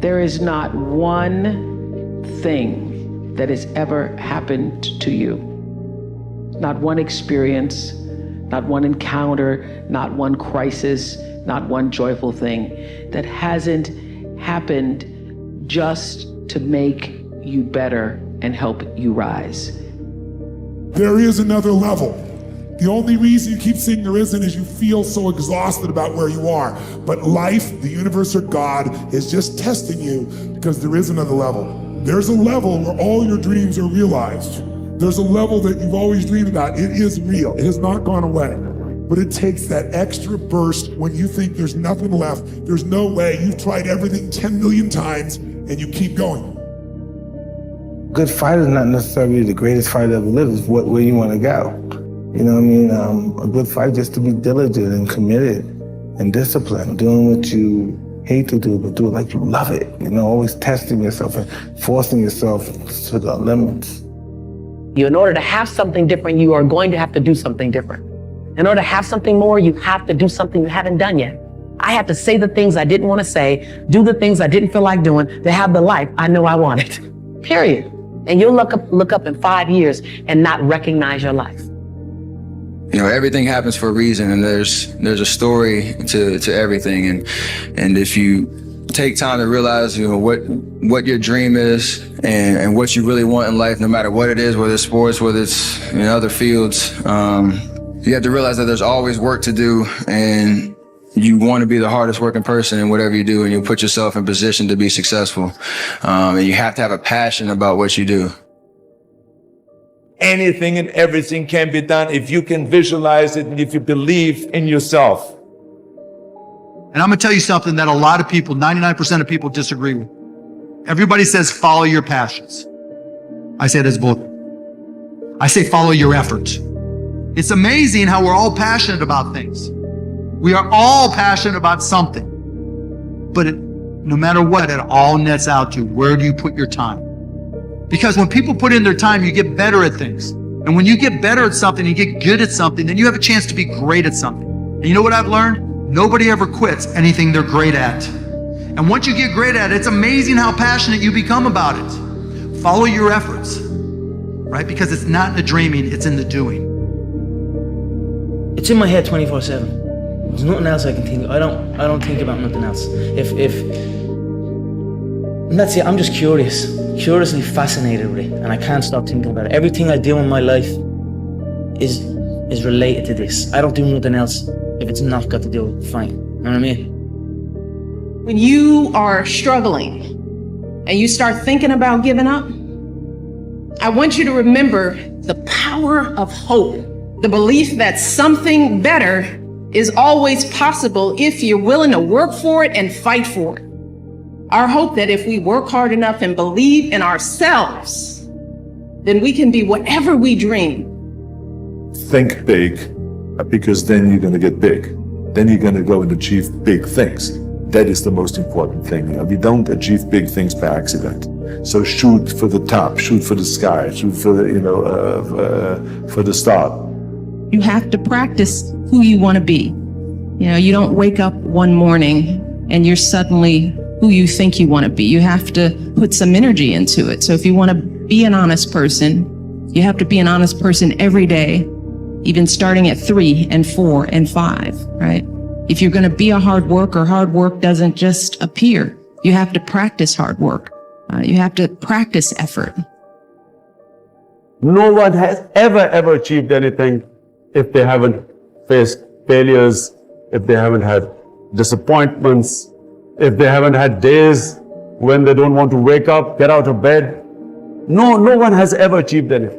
There is not one thing that has ever happened to you, not one experience, not one encounter, not one crisis, not one joyful thing that hasn't happened just to make you better and help you rise. There is another level. The only reason you keep saying there isn't is you feel so exhausted about where you are. But life, the universe, or God is just testing you because there is another level. There's a level where all your dreams are realized. There's a level that you've always dreamed about. It is real. It has not gone away. But it takes that extra burst when you think there's nothing left. There's no way. You've tried everything 10 million times and you keep going. Good fight is not necessarily the greatest fight ever lived. It's where you want to go. You know what I mean? A good fight just to be diligent and committed and disciplined, doing what you hate to do, but do it like you love it. You know, always testing yourself and forcing yourself to the limits. In order to have something different, you are going to have to do something different. In order to have something more, you have to do something you haven't done yet. I had to say the things I didn't want to say, do the things I didn't feel like doing, to have the life I know I wanted, period. And you'll look up in 5 years and not recognize your life. You know, everything happens for a reason, and there's a story to everything. And if you take time to realize, you know, what your dream is and what you really want in life, no matter what it is, whether it's sports, whether it's in other fields, you have to realize that there's always work to do, and you want to be the hardest working person in whatever you do, and you put yourself in position to be successful. And you have to have a passion about what you do. Anything and everything can be done if you can visualize it and if you believe in yourself. And I'm gonna tell you something that a lot of people, 99% of people disagree with. Everybody says, follow your passions. I say that's bull. I say, follow your efforts. It's amazing how we're all passionate about things. We are all passionate about something. But no matter what, it all nets out to where do you put your time? Because when people put in their time, you get better at things. And when you get better at something, you get good at something, then you have a chance to be great at something. And you know what I've learned? Nobody ever quits anything they're great at. And once you get great at it, it's amazing how passionate you become about it. Follow your efforts, right? Because it's not in the dreaming, it's in the doing. It's in my head 24/7. There's nothing else I can think of. I don't think about nothing else. And that's it, I'm just curiously fascinated with it, and I can't stop thinking about it. Everything I do in my life is related to this. I don't do nothing else if it's not got to do with fine. You know what I mean? When you are struggling and you start thinking about giving up, I want you to remember the power of hope, the belief that something better is always possible if you're willing to work for it and fight for it. Our hope that if we work hard enough and believe in ourselves, then we can be whatever we dream. Think big, because then you're going to get big. Then you're going to go and achieve big things. That is the most important thing. You know, we don't achieve big things by accident. So shoot for the top, shoot for the sky, shoot for the, for the start. You have to practice who you want to be. You know, you don't wake up one morning and you're suddenly who you think you want to be. You have to put some energy into it. So if you want to be an honest person, you have to be an honest person every day, even starting at 3 and 4 and 5, right? If you're going to be a hard worker, hard work doesn't just appear. You have to practice hard work. You have to practice effort. No one has ever achieved anything if they haven't faced failures, if they haven't had disappointments, if they haven't had days when they don't want to wake up, get out of bed. No one has ever achieved anything.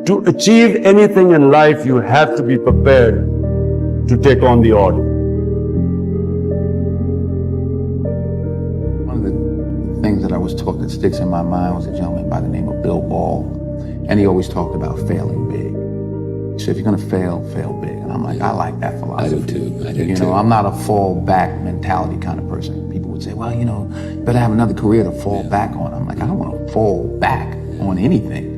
To achieve anything in life, you have to be prepared to take on the odd. One of the things that I was taught that sticks in my mind was a gentleman by the name of Bill Ball, and he always talked about failing big. So if you're gonna fail, fail big. And I'm like, I like that philosophy. I do too. You know, I'm not a fall back mentality kind of person. People would say, well, you know, you better have another career to fall back on. I'm like, I don't want to fall back on anything.